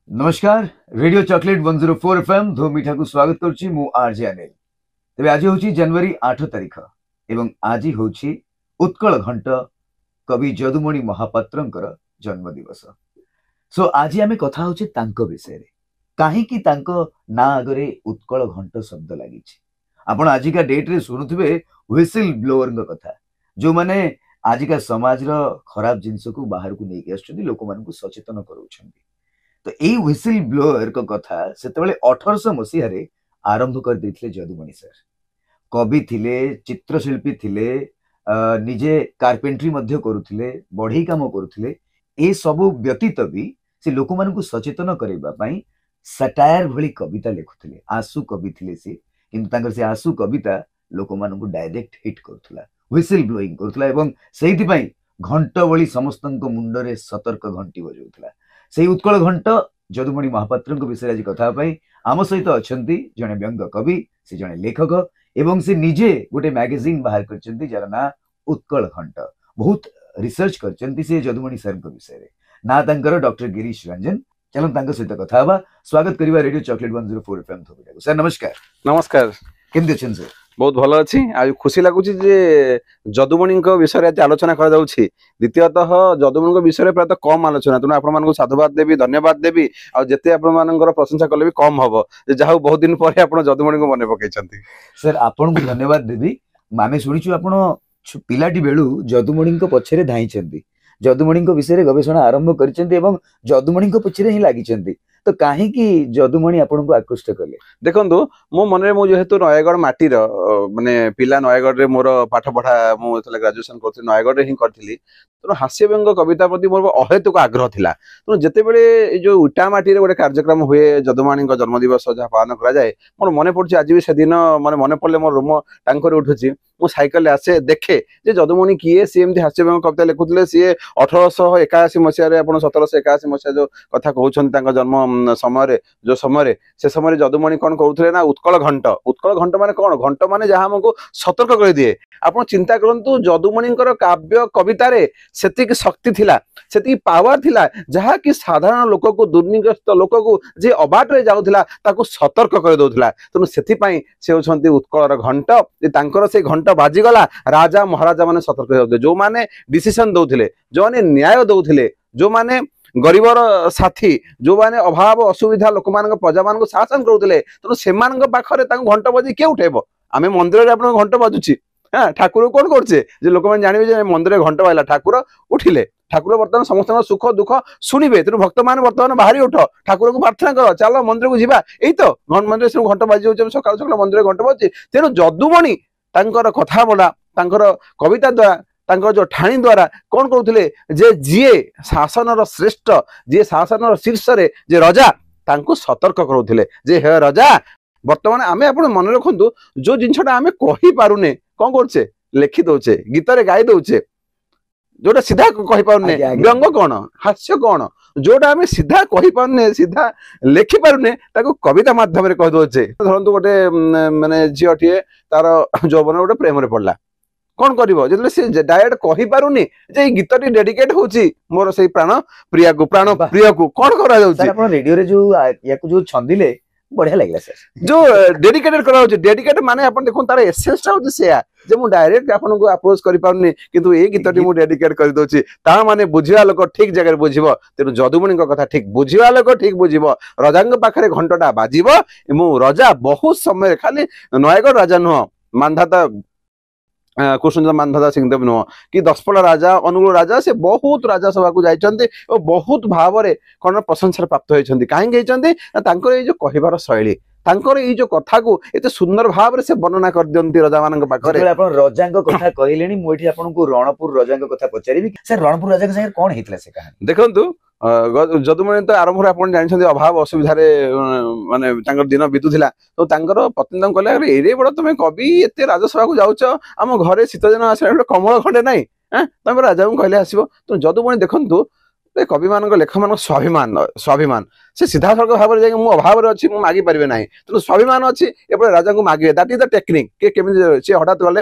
नमस्कार radio chocolate 104 FM धो मीठा को स्वागत करुच्ची मु आरजे अनिल। तेबे आज होची जनवरी 8 तारिख एवं आज होची उत्कल घंट कवि जदुमणि महापात्रंकर जन्म दिवस। सो आज आमे कथा होची तांको विषय रे काहे कि तांको ना आगरे उत्कल घंट शब्द लागि छी। आपण आजिका डेट रे सुनुथिबे व्हिसिल ब्लोअर ग कथा जो माने आजिका समाज रो खराब जिंस को बाहर को नेकी आछथि लोक मान को सचेतन करूछथि। तो यही व्हिसिल ब्लोअर को कथा सेतबेले 1800 मसीह रे आरंभ कर देथिले जदुमणि सर। कवि थिले, चित्रशिल्पी थिले, निजे कार्पेंट्री मध्य करुथिले, बढ़ई काम करुथिले। ए सबु व्यतीत भी से लोक मान को सचेतन करबा पई सटायर भली कविता लिखुथिले। आसु कवि थिले से, किंतु तांकर से आसु कविता लोक मान को डायरेक्ट हिट करथुला, व्हिसिल ब्लोइंग करथुला एवं सेहिति पई घंट भली समस्तन को मुंडरे सतर्क घंटी बजाउथुला। से उत्कल घंट जदुमणि महापात्र विषय आज कथा आम सहित अच्छा जड़े व्यंग कवि, से जड़े लेखक एवं से निजे गोटे मैगजीन बाहर कर जार ना उत्कल घंट। बहुत रिसर्च कर जदुमणि सर विषय ना डॉक्टर गिरीश रंजन। चलो सहित कथा स्वागत करवा रेडियो चॉकलेट 104 एफएम धोबीटा। सर नमस्कार। नमस्कार, केमती अच्छा सर? बहुत भल अच्छी। आज खुशी लगुच जदुमणि विषय आज आलोचना कर द्वितीयतः जदुमणि विषय प्रायः कम आलोचना, तेणु आप साधुवाद देवी, धन्यवाद देवी। आते आप प्रशंसा कले भी कम हम जहाँ बहुत दिन पर आप जदुमणि को मन पकई। सर आपन को धन्यवाद देवी। आम शुणीचु आप पिलाटी बेलू जदुमणि पछरे धाई, जदुमणि विषय गवेषणा आरंभ कर जदुमणि पछरे ही लगी। तो कहीं जदुमणि आपन को आकृष्ट कले? देखो मो मन में जेहेतु नयगढ़ माटीर माने पिला नयगढ़ रे मोर पाठ पढ़ा मुझे ग्रेजुएशन कर नयगढ़ ही करी, तेणु हास्य व्यंग कविता प्रति मोर अहेतुक आग्रह थिला। तेणु जितेबले जो इटा माटी रे गोटे कार्यक्रम हुए जदुमणि जन्मदिवस जहाँ पालन कराए, मोर मन पड़े आज भी से दिन मैंने मन पड़े मोर रोम टांकर उठुची। मु साइकेल आसे देखे जे जदुमणि किए, सी एमती हास्य व्यंग कविता लिखुले। सी 1881 मसीह 1781 मसीहा जो कथा कहते जन्म समय जो समय से समय जदुमणि कौन कहते ना उत्कल घंट। उत्कल घंट माने कौन? घंट माने जहाँ हमको सतर्क कर दिए। आप चिंता करंतु जदुमणि काव्य कवितारे सेतिक शक्ति थिला, सेतिक पावर थिला, जहाँ कि साधारण लोक को, दुर्निग्रस्त लोक को जे अबाट रे जाउथिला ताको सतर्क कर दउथिला। तेणु सेति पई से होछंती उत्कलर घंट। जे तांकर से घंट बाजिगला राजा महाराजा माने सतर्क होते, जो माने डिसीजन दउथिले, जो माने न्याय दउथिले, जो माने गरीबर साथी, जो माने अभाव असुविधा लोक मान प्रजा मान शासन करुले। तेणु से पाखे घंट बजी किए उठेब? आम मंदिर में घंट बाजुची, हाँ ठाकुर कौन करछे जे लोक मैंने जानवे मंदिर घंट बाजला, ठाकुर उठिले। ठाकुर बर्तमान समस्त सुख दुख शुणवे। तेणु भक्त मान बर्तमान बाहरी उठ, ठाकुर को प्रार्थना कर, चलो मंदिर को जीवा। यही तो मंदिर सब घंट बाजी हो, सकाल सकाल मंदिर घंट बाजी। तेणु जदुमणि तांकर कथा बोला, तांकर कविता द्वारा, तांकर जो ठाणी द्वारा कौन कहते जे जीए शासन श्रेष्ठ, जी शासन शीर्ष रे जे राजा, तांको सतर्क करुले जे हे राजा बर्तमान आम आप मन रखु जो जिनसा आम कही पारुने कौन करछे, लिखि दौचे, गीत रे गाई दौचे, जोटा सीधा कही पारुने, व्यंग कौन, हास्य कौन, जोटा आम सीधा कही पारुने, सीधा लिखि पारुने, ताको कविता माध्यम रे कह दौचे। धरंतु गोटे माने झीटीए तार जौवन गोटे प्रेम रे पड़ला, कौन करिवो जेतले से डायरेक्ट कहि पारुनी जे गीतटी डेडिकेट होची मोर सेही प्राण प्रिया को, प्राण प्रिय को, कौन करा जाउची? सर आपण रेडियो रे जो याको जो छंदिले बढ़िया लागला सर। जो डेडिकेटेड करा होची, डेडिकेट माने आपण देखोन तार एसेंस टा होची सेया जे मु डायरेक्ट आपन को अप्रोच करि पारुनी, किंतु ए गीतटी मु डेडिकेट करि दोची। ता माने बुझिया लोक ठीक जगह रे बुझिबो। तेनु जदुमणि को कथा ठीक बुझिया लोक ठीक बुझिबो। राजांग पाखरे घंटटा बाजिबो। मु राजा बहुत समय खाली नयगढ़ राजा नुह, मानधाता कृष्णचंद्र मानधाता सिंहदेव नुह कि दशपल्ला राजा, अनुगुल राजा, से बहुत राजा सभा को जाइछन्ते और बहुत भाव रे कोन प्रशंसा प्राप्त होइछन्ते। काहे गेइछन्ते ना तांकर ए जो कहिबार शैली, तांकर ए जो कथा को एते सुंदर भाव रे से वर्णना कर दियंती राजा मानक पाखरे। आपण राजांग कथा कहिलेनी, मु एठी आपन को रणपुर राजांग कथा पचारिबी। सर रणपुर राजा के संगे कोन हेतला से कहानी? देखंतु जदुमणि तो आरंभ आप जानते अभाव असुविधा माने दिन बीतुला। तो पत्नी कहले एरे बड़ तुम कवि एत राजसभा को जाऊच, आम घरे शीत दिन आस कमल खंडे ना तुम राजा को कहले आसो। तो जदुमणि देखु कवि मान लेख मान स्वाभिमान, स्वाभिमान से सीधा सड़क भाव में जाए अभाव अच्छी मुझे मागी पारे ना, तेणु स्वाभिमान अच्छी एपटे राजा को मागे। दैट इज द टेक्निक के केमी सी हठात गले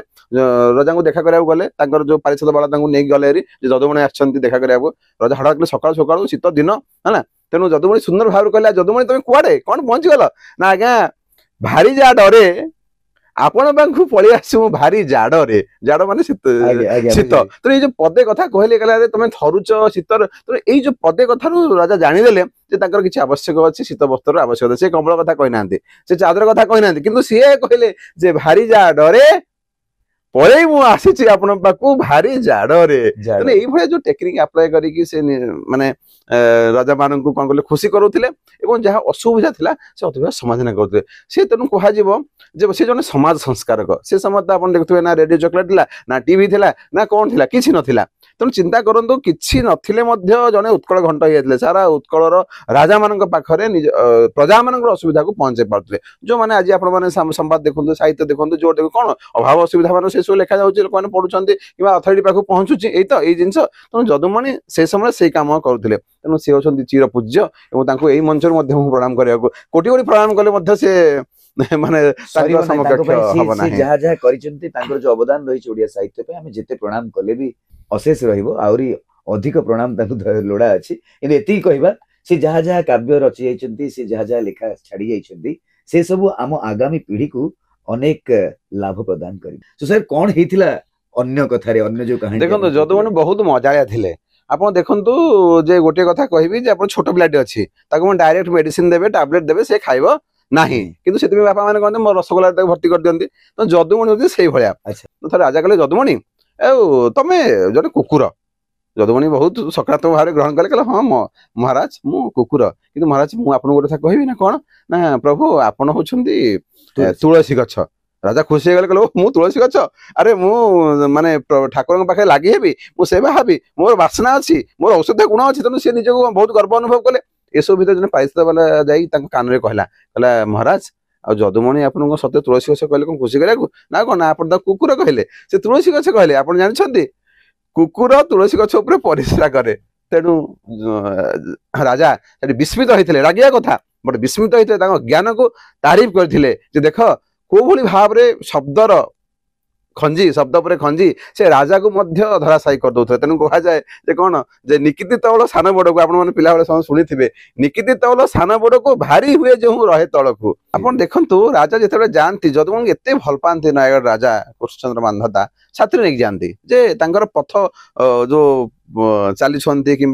राजा को देखा करा गले, जो पारिषद बाला नहीं गले जदुमणि आसछन्ती देखा करा। राजा हठात सकाल सकाल शीत दिन है तेणु जदुमणि सुंदर भाव कहला जदुमणि तुम कुआडे कौन पहुंची गल ना आज्ञा भारी जा डरे आपण पाखु पळि आसु भारी जाडरे जाड माने शीत शीत तो ये जो पदे कथा कहले कहला तुम थरुच शीतर तो ये जो पदे कथारू राजा जानिदेले जे तांकर किछि आवश्यक अछि शीत वस्त्र आवश्यक से कंबल कथा कहि नांती से चादर कथा कहि नांती किंतु से कहले जे भारी जा डरे पळे मु आसीछि आपण पाखु भारी जाडरे तने एई भळे जो टेक्निक अप्लाई करी कि से माने राजा माननकु कोन कहले खुशी करूथिले एवं जहा असुविधा थिला से अथवा समाधान करथिले से तनु कहा जीवो जे से जने समाज संस्कारक से समय आपण देखथुवे ना रेडियो चॉकलेट थिला ना टीवी थिला ना कोन थिला किछि नथिला तेणु चिंता करंतु किछि नथिले मध्य जने उत्कल घंट होइतले सारा उत्कलर राजा मानक पाखरे प्रजा मानक असुविधा को पहुंचे पारथले जो माने आज आपण माने संवाद देखंतु साहित्य देखंतु जो देख कोन अभाव असुविधा माने से सो लेखा जाउछि लोक माने पढुछन्ति किबा अथॉरिटी पाखु पहुंचुछि एई तो एई जिंस तेणु जदुमणि से समय से काम करथले तेणु से होछन्ति चिर पूज्य एवं तांको एई मंचर मध्य प्रणाम करियाको कोटी कोटी प्रणाम कले मध्य से माने तांको समकक्ष हबो नाही जहा जहा करिसन्ति तांकर जो अवदान रहिछि ओडिया साहित्य पे हम जेते प्रणाम कले भी अशेष रहिबो आउरी अधिक प्रणाम ताकु लोड़ा अछि एने एति कहबा से जहा जहा काव्य रचि जाइछन्ति से जहा जहा लेखा छाडी जाइछन्ति से सब आम आगामी पीढ़ी को अनेक लाभ प्रदान करी तो सर कोन हेतिला अन्य कथारे अन्य जो कहानी देखंतु जदुमणि बहुत मजालिया थिले आपण देखंतु जे गोटे कथा कहबी जे आपण छोट पिलाटे अछि ताको मन डायरेक्ट मेडिसिन देबे टैबलेट देबे से खाइबो नाही किंतु सेति बापा माने कहते मो रसगोल्ला तक भर्ती कर दियंती तो जदुमणि होती सेही भलिया अच्छा तो थरे राजा कहले जदुमणि ए तमे जने कुकुर जदुमणि बहुत सकारात्मक भाव ग्रहण कले कहले हां महाराज मु कुकुर किंतु महाराज मु आपन गोटे कथा कहबी ना कोन ना प्रभु आपण होछंती तुलसी गछ राजा खुशी हो गले मु तुलसी गछ अरे मु माने ठाकुर पाखे लगी हेबी मु सेवा हेबी मोर बासना अच्छी मोर औषधीय गुण अच्छी तेणु सी निजक बहुत गर्व अनुभव कले एसब भर जो पारिषद वाला जाई कान में कहला कहला महाराज आ जदुमणि आपन सत्य तुलसी गछ कहले कौन खुशी करा ना कौन आप कुकुर कहले से तुलसी गछ कहले आप जानते कुकुर तुलसी गछ उपर परिस्रा करे तेणु राजा विस्मित होते रागिया कथा बट विस्मित होते ज्ञान को तारीफ करते देख को भली भाव शब्दर खंजी शब्द पर खंजी से राजा को मध्य धराशायी कर दौथे तेणु कह जाए जे कौन जे निकिति तौल सान बड़ को आपण पिला बेले शुणी थे निकिति तौल सान बड़ को भारी हुए जो रहे तल को आपण देखंतु राजा जिते जाती जदुमणि एते भल पाती नयगढ़ राजा कृष्णचंद्र मानधता साथी नहीं जाती जे तांकर पथ जो चली कि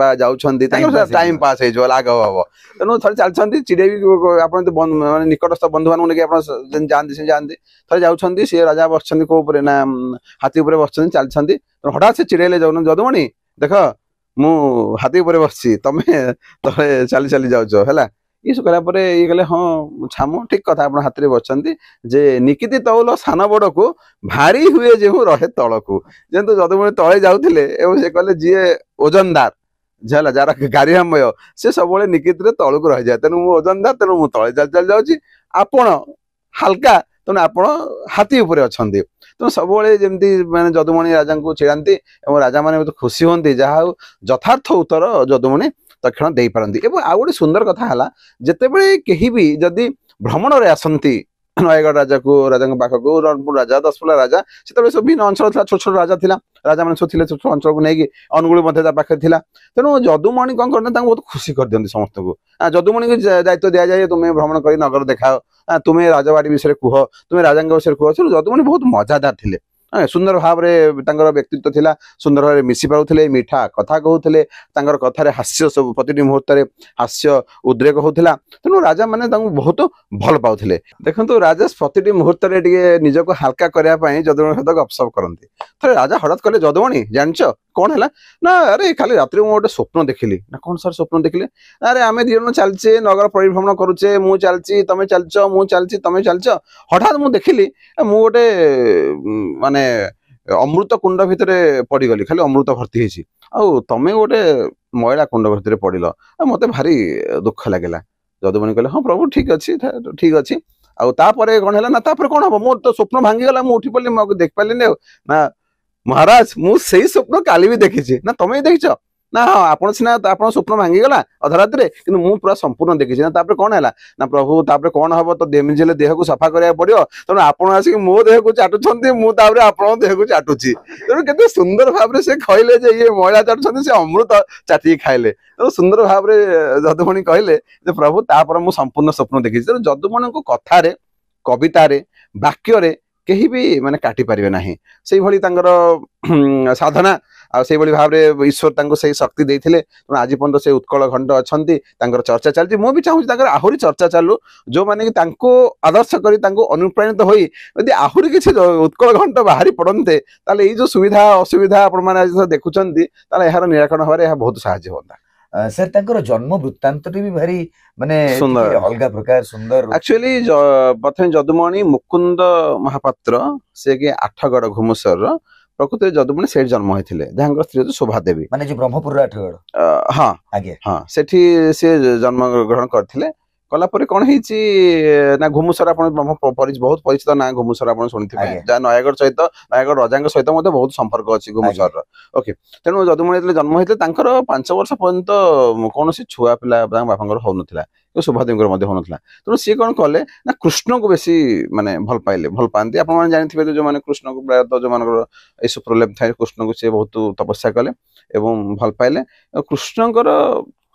टाइम पास हो लाग हम तेणु थे चलती चिड़े भी आप निकटस्थ बंधु मान जाती से जाती थे जाऊँच सी राजा बस ना हाथी उपर बस चलती हठात से चिड़ेले जाऊन जदुमणि देख मु हाथी उपर बस तमें तले चली चली जाऊच है ये कहला ये कहले हाँ छामो ठीक कथा आप हाथ में बसंती जे निकिति तौल सान बड़ को भारी हुए जो रहे तल को जेहेतु जदुमणि तले जाऊले से कहले जी ओजनदार झाला जार गारियामय से सब निकिति तल को रही जाए तेणु मु ओजनदार तेणु मु तले चल चल जाऊँगी आपण हल्का तेणु आप हाथी उपर अच्छा तेणु सब जमी मैंने जदुमणि राजा को चिड़ाती और राजा मैंने बहुत खुशी होती जहाँ यथार्थ उत्तर जदुमणि तक्षण दे पारती एवं आउ गोटे सुंदर कथा है जितेबले कहीं भी जदि भ्रमण रे आसती नयगढ़ राजा को राजा पाखक रणपुर राजा दशपल्ला राजा से सब भिन्न अंचल था छोट छोट राजा थिला राजा मैंने सब छोट अंचल को लेकिन अनुगुल पाखे थिला तेणु जदुमणि कौन करते बहुत खुशी कर दिखती समस्त को जदुमणि को दायित्व दि जाए तुम्हें भ्रमण कर नगर देखाओ तुम्हें राजबाड़ी विषय कह तुम्हें राजा विषय कह जदुमणि बहुत मजादार थे सुंदर भाव व्यक्तित्व थिला सुंदर भाव मिसी पारुथिले मीठा कथा कहूथिले तांकर कथार हास्य सब प्रति मुहूर्त हास्य उद्रेक होता तेणु राजा माने बहुत भल पाउथिले देखंतु राजा प्रति मुहूर्त निजक हल्का करने जदुमणि सहित गपसप करते थे राजा हठात कहले जदुमणि जानच कौन है ना अरे खाली रात गोटे स्वप्न देखिली ना कौन सर स्वप्न देखिले अरे आम दी जन चलचे नगर परिभ्रमण करुचे मु चलची तमें चलच मु चलची तमें चलच हठात मु देखिली मु गोटे माने अमृत कुंड भितर पड़गली खाली अमृत भर्ती होती तमें गोटे मैला कुंड भितर पड़ल मत भारी दुख लगे जदुमणि कहले हाँ प्रभु ठीक अच्छी ठीक अच्छी आउे कौन है ना कौन हम मोर तो स्वप्न भांगीगला मुझे उठी पड़ी देख पारे ना महाराज मु सही स्वप्न काली भी देखी ना तमें देखिच ନା ହଁ ଆପଣ ସିନା ଆପଣ ସ୍ୱପ୍ନ ଭାଙ୍ଗିଗଲା ଅଧା ରାତିରେ, କିନ୍ତୁ ମୁଁ ପୁରା ସମ୍ପୂର୍ଣ୍ଣ ଦେଖିଛି। ନା ତାପରେ କଣ ହେଲା ନା ପ୍ରଭୁ ତାପରେ କଣ ହବ, ତ ଯେମିତି ହେଲେ ଦେହକୁ ସଫା କରିବାକୁ ପଡିବ, ତେଣୁ ଆପଣ ଆସିକି ମୋ ଦେହକୁ ଚାଟୁଛନ୍ତି, ମୁଁ ତାପରେ ଆପଣଙ୍କ ଦେହକୁ ଚାଟୁଛି। ତେଣୁ କେତେ ସୁନ୍ଦର ଭାବରେ ସେ କହିଲେ ଯେ ଇଏ ମଇଳା ଚାଟୁଛନ୍ତି, ସେ ଅମୃତ ଚାଟିକି ଖାଇଲେ। ତେଣୁ ସୁନ୍ଦର ଭାବରେ ଯଦୁମଣି କହିଲେ ଯେ ପ୍ରଭୁ ତାପରେ ମୁଁ ସମ୍ପୂର୍ଣ୍ଣ ସ୍ୱପ୍ନ ଦେଖିଛି। ତେଣୁ ଯଦୁମଣିଙ୍କୁ କଥାରେ, କବିତାରେ, ବାକ୍ୟରେ କେହି ବି ମାନେ କାଟି ପାରିବେ ନାହିଁ। ସେଇଭଳି ତାଙ୍କର ସାଧନା, ଆଉ ସେଇଭଳି ଭାବରେ ଈଶ୍ୱର ତାଙ୍କୁ ସେଇ ଶକ୍ତି ଦେଇଥିଲେ। ତେଣୁ ଆଜି ପର୍ଯ୍ୟନ୍ତ ସେ ଉତ୍କଳ ଘଣ୍ଟ ଅଛନ୍ତି, ତାଙ୍କର ଚର୍ଚ୍ଚା ଚାଲିଛି। ମୁଁ ବି ଚାହୁଁଛି ତାଙ୍କର ଆହୁରି ଚର୍ଚ୍ଚା ଚାଲୁ, ଯୋଉମାନେ କି ତାଙ୍କୁ ଆଦର୍ଶ କରି ତାଙ୍କୁ ଅନୁପ୍ରାଣିତ ହୋଇ ଯଦି ଆହୁରି କିଛି ଉତ୍କଳ ଘଣ୍ଟ ବାହାରି ପଡନ୍ତେ, ତାହେଲେ ଏଇ ଯୋଉ ସୁବିଧା ଅସୁବିଧା ଆପଣମାନେ ଆଜି ଦେଖୁଛନ୍ତି, ତାହେଲେ ଏହାର ନିରାକରଣ ହବାରେ ଏହା ବହୁତ ସାହାଯ୍ୟ ହୁଅନ୍ତା। ସାର୍ ତାଙ୍କର ଜନ୍ମ ବୃତ୍ତାନ୍ତଟି ବି ଭାରି ମାନେ ସୁନ୍ଦର, ଟିକେ ଅଲଗା ପ୍ରକାର ସୁନ୍ଦର। ଆକ୍ଚୁଆଲି ପ୍ରଥମେ ଯଦୁମଣି ମୁକୁନ୍ଦ ମହାପାତ୍ର, ସେ କି ଆଠଗଡ଼ ଘୁମୁସରର, ପ୍ରକୃତରେ ଯଦୁମଣି ସେଇଠି ଜନ୍ମ ହୋଇଥିଲେ, ଯାହାଙ୍କ ସ୍ତ୍ରୀ ହଉଛି ଶୋଭା ଦେବୀ। ମାନେ ଯୋଉ ବ୍ରହ୍ମପୁରର ଆଠଗଡ଼। ହଁ ଆଜ୍ଞା। ହଁ, ସେଠି ସେ ଜନ୍ମ ଗ୍ରହଣ କରିଥିଲେ। କଲା ପରେ କଣ ହେଇଛି ନା ଘୁମୁସର, ଆପଣ ବହୁତ ପରିଚିତ ନା ଘୁମୁସର ଆପଣ ଶୁଣିଥିବେ, ଆଜ୍ଞା। ଯାହା ନୟାଗଡ଼ ସହିତ, ନୟାଗଡ଼ ରଜାଙ୍କ ସହିତ ମଧ୍ୟ ବହୁତ ସମ୍ପର୍କ ଅଛି ଘୁମୁସରର। ଓକେ, ତେଣୁ ଯଦୁମଣି ଯେତେବେଳେ ଜନ୍ମ ହେଇଥିଲେ ତାଙ୍କର 5 ବର୍ଷ ପର୍ଯ୍ୟନ୍ତ କୌଣସି ଛୁଆ ପିଲା ତାଙ୍କ ବାପାଙ୍କର ହଉନଥିଲା, ଶୋଭାଦେବୀଙ୍କର ମଧ୍ୟ ହଉନଥିଲା। ତେଣୁ ସିଏ କଣ କଲେ ନା କୃଷ୍ଣଙ୍କୁ ବେଶୀ ମାନେ ଭଲ ପାଆନ୍ତି। ଆପଣମାନେ ଜାଣିଥିବେ ଯେ ଯୋଉମାନେ କୃଷ୍ଣଙ୍କୁ ପ୍ରାୟତଃ ଯୋଉମାନଙ୍କର ଏସବୁ ପ୍ରୋବ୍ଲେମ ଥାଏ, କୃଷ୍ଣଙ୍କୁ ସିଏ ବହୁତ ତପସ୍ୟା କଲେ ଏବଂ ଭଲ ପାଇଲେ। କୃଷ୍ଣଙ୍କର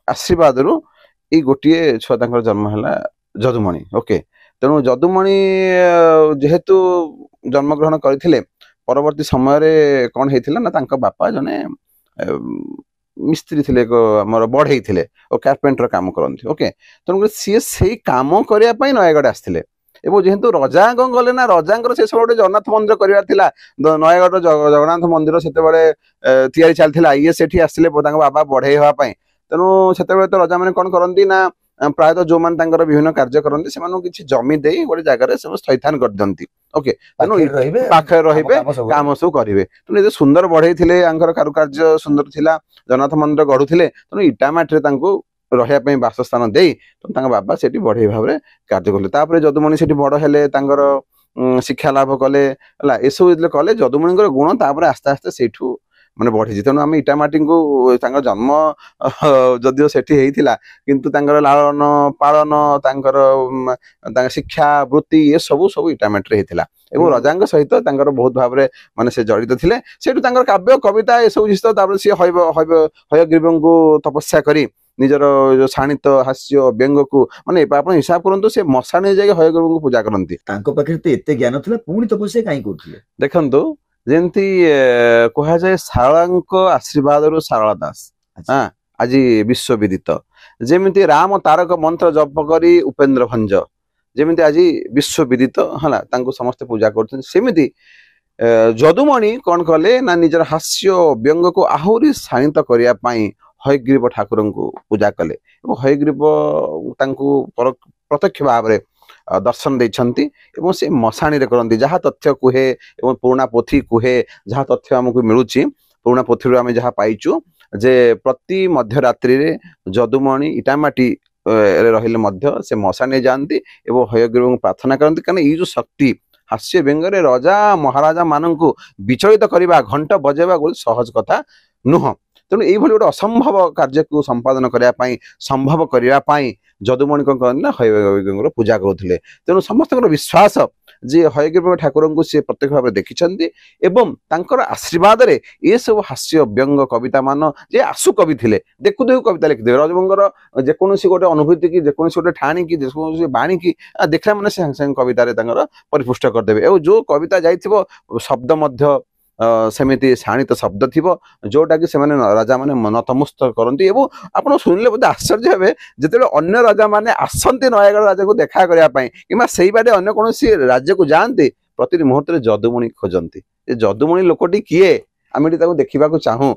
ଆଶୀର୍ବାଦରୁ ଏଇ ଗୋଟିଏ ଛୁଆ ତାଙ୍କର ଜନ୍ମ ହେଲା, ଯଦୁମଣି। ଓକେ, ତେଣୁ ଯଦୁମଣି ଯେହେତୁ ଜନ୍ମଗ୍ରହଣ କରିଥିଲେ, ପରବର୍ତ୍ତୀ ସମୟରେ କଣ ହେଇଥିଲା ନା ତାଙ୍କ ବାପା ଜଣେ ମିସ୍ତ୍ରୀ ଥିଲେ, ଆମର ବଢେଇ ଥିଲେ ଓ କାର୍ପେଣ୍ଟର କାମ କରନ୍ତି। ଓକେ, ତେଣୁକରି ସିଏ ସେଇ କାମ କରିବା ପାଇଁ ନୟାଗଡ଼ ଆସିଥିଲେ। ଏବଂ ଯେହେତୁ ରଜା କଣ କଲେ ନା, ରଜାଙ୍କର ସେ ସମୟରେ ଗୋଟେ ଜଗନ୍ନାଥ ମନ୍ଦିର କରିବାର ଥିଲା। ନୟାଗଡ଼ର ଜଗନ୍ନାଥ ମନ୍ଦିର ସେତେବେଳେ ତିଆରି ଚାଲିଥିଲା। ଇଏ ସେଠି ଆସିଥିଲେ ତାଙ୍କ ବାବା ବଢେଇ ହେବା ପାଇଁ। ତେଣୁ ସେତେବେଳେ ତ ରଜା ମାନେ କଣ କରନ୍ତି ନା, ପ୍ରାୟତଃ ଯୋଉମାନେ ତାଙ୍କର ବିଭିନ୍ନ କାର୍ଯ୍ୟ କରନ୍ତି ସେମାନଙ୍କୁ କିଛି ଜମି ଦେଇ ଗୋଟେ ଜାଗାରେ ସବୁ ଥଇଥାନ କରିଦିଅନ୍ତି। ଓକେ, ତେଣୁ ପାଖରେ ରହିବେ, କାମ ସବୁ କରିବେ। ତେଣୁ ଏତେ ସୁନ୍ଦର ବଢେଇ ଥିଲେ, ତାଙ୍କର କାରୁକାର୍ଯ୍ୟ ସୁନ୍ଦର ଥିଲା, ଜଗନ୍ନାଥ ମନ୍ଦିର ଗଢୁଥିଲେ। ତେଣୁ ଇଟାମାଟିରେ ତାଙ୍କୁ ରହିବା ପାଇଁ ବାସସ୍ଥାନ ଦେଇ ତାଙ୍କ ବାବା ସେଠି ବଢେଇ ଭାବରେ କାର୍ଯ୍ୟ କଲେ। ତାପରେ ଯଦୁମଣି ସେଠି ବଡ ହେଲେ, ତାଙ୍କର ଶିକ୍ଷା ଲାଭ କଲେ, ହେଲା, ଏସବୁ ଯେତେବେଳେ କଲେ ଯଦୁମଣିଙ୍କର ଗୁଣ ତାପରେ ଆସ୍ତେ ଆସ୍ତେ ସେଇଠୁ ମାନେ ବଢିଛି। ତେଣୁ ଆମେ ଇଟାମାଟିଙ୍କୁ, ତାଙ୍କ ଜନ୍ମ ଯଦିଓ ସେଠି ହେଇଥିଲା, କିନ୍ତୁ ତାଙ୍କର ଲାଳନ ପାଳନ, ତାଙ୍କର ଶିକ୍ଷା ବୃତ୍ତି ଏସବୁ ଇଟାମାଟିରେ ହେଇଥିଲା। ଏବଂ ରଜାଙ୍କ ସହିତ ତାଙ୍କର ବହୁତ ଭାବରେ ମାନେ ସେ ଜଡିତ ଥିଲେ। ସେଠୁ ତାଙ୍କର କାବ୍ୟ କବିତା ଏସବୁ ଜିନିଷ, ତାପରେ ସିଏ ହୟଗ୍ରୀବଙ୍କୁ ତପସ୍ୟା କରି ନିଜର ଯୋଉ ଶାଣିତ ହାସ୍ୟ ବ୍ୟଙ୍ଗକୁ, ମାନେ ଆପଣ ହିସାବ କରନ୍ତୁ, ସେ ମଶାଣି ଯାଇକି ହୟଗ୍ରୀବଙ୍କୁ ପୂଜା କରନ୍ତି। ତାଙ୍କ ପାଖରେ ତ ଏତେ ଜ୍ଞାନ ଥିଲା, ପୁଣି ତପସ୍ୟା କାହିଁ କରୁଥିଲେ? ଦେଖନ୍ତୁ, ଯେମିତି କୁହାଯାଏ, ଶାରଳାଙ୍କ ଆଶୀର୍ବାଦରୁ ଶାରଳା ଦାସ ଆଜି ବିଶ୍ୱବିଦିତ। ଯେମିତି ରାମ ତାରକ ମନ୍ତ୍ର ଜପ କରି ଉପେନ୍ଦ୍ର ଭଞ୍ଜ, ଯେମିତି ଆଜି ବିଶ୍ୱବିଦିତ ହେଲା, ତାଙ୍କୁ ସମସ୍ତେ ପୂଜା କରୁଛନ୍ତି। ସେମିତି ଯଦୁମଣି କଣ କଲେ ନା, ନିଜର ହାସ୍ୟ ବ୍ୟଙ୍ଗକୁ ଆହୁରି ଶାଣିତ କରିବା ପାଇଁ ହୟଗ୍ରୀବ ଠାକୁରଙ୍କୁ ପୂଜା କଲେ। ଏବଂ ହୟଗ୍ରୀବ ତାଙ୍କୁ ପ୍ରତ୍ୟକ୍ଷ ଭାବରେ ଦର୍ଶନ ଦେଇଛନ୍ତି। ଏବଂ ସେ ମଶାଣିରେ କରନ୍ତି, ଯାହା ତଥ୍ୟ କୁହେ ଏବଂ ପୁରୁଣା ପୋଥି କୁହେ, ଯାହା ତଥ୍ୟ ଆମକୁ ମିଳୁଛି, ପୁରୁଣା ପୋଥିରୁ ଆମେ ଯାହା ପାଇଛୁ, ଯେ ପ୍ରତି ମଧ୍ୟରାତ୍ରିରେ ଯଦୁମଣି ଇଟାମାଟି ରହିଲେ ମଧ୍ୟ ସେ ମଶାଣି ଯାଆନ୍ତି ଏବଂ ହୟଗ୍ରୀବଙ୍କୁ ପ୍ରାର୍ଥନା କରନ୍ତି। କାରଣ ଏଇ ଯୋଉ ଶକ୍ତି, ହାସ୍ୟ ବ୍ୟଙ୍ଗରେ ରଜା ମହାରାଜା ମାନଙ୍କୁ ବିଚଳିତ କରିବା, ଘଣ୍ଟ ବଜାଇବା ଗୋଟେ ସହଜ କଥା ନୁହଁ। ତେଣୁ ଏଇଭଳି ଗୋଟେ ଅସମ୍ଭବ କାର୍ଯ୍ୟକୁ ସମ୍ପାଦନ କରିବା ପାଇଁ, ସମ୍ଭବ କରିବା ପାଇଁ ଯଦୁମଣି କଣ କରନ୍ତି ନା, ହୟଗ୍ରୀବଙ୍କର ପୂଜା କରୁଥିଲେ। ତେଣୁ ସମସ୍ତଙ୍କର ବିଶ୍ୱାସ ଯେ ହୟଗ୍ରୀବ ଠାକୁରଙ୍କୁ ସେ ପ୍ରତ୍ୟକ୍ଷ ଭାବରେ ଦେଖିଛନ୍ତି ଏବଂ ତାଙ୍କର ଆଶୀର୍ବାଦରେ ଏସବୁ ହାସ୍ୟ ବ୍ୟଙ୍ଗ କବିତା ମାନ, ଯେ ଆଶୁ କବି ଥିଲେ, ଦେଖୁ ଦେଖୁ କବିତା ଲେଖିଦେବେ। ରଜବଙ୍କର ଯେକୌଣସି ଗୋଟେ ଅନୁଭୂତି କି, ଯେକୌଣସି ଗୋଟେ ଠାଣି କି, ଯେକୌଣସି ବାଣୀ କି ଦେଖିଲା ମାନେ ସେ ସାଙ୍ଗେ ସାଙ୍ଗେ କବିତାରେ ତାଙ୍କର ପରିପୁଷ୍ଟ କରିଦେବେ। ଏବଂ ଯୋଉ କବିତା ଯାଇଥିବ, ଶବ୍ଦ ମଧ୍ୟ ସେମିତି ଶାଣିତ ଶବ୍ଦ ଥିବ, ଯୋଉଟା କି ସେମାନେ ରାଜା ମାନେ ନତମସ୍ତକ କରନ୍ତି। ଏବଂ ଆପଣ ଶୁଣିଲେ ବୋଧେ ଆଶ୍ଚର୍ଯ୍ୟ ହେବେ, ଯେତେବେଳେ ଅନ୍ୟ ରାଜା ମାନେ ଆସନ୍ତି ନୟାଗଡ଼ ରାଜାକୁ ଦେଖା କରିବା ପାଇଁ କିମ୍ବା ସେଇ ବାଟେ ଅନ୍ୟ କୌଣସି ରାଜ୍ୟକୁ ଯାଆନ୍ତି, ପ୍ରତିଟି ମୁହୂର୍ତ୍ତରେ ଯଦୁମଣି ଖୋଜନ୍ତି। ଏ ଯଦୁମଣି ଲୋକଟି କିଏ, ଆମେ ଟିକେ ତାକୁ ଦେଖିବାକୁ ଚାହୁଁ।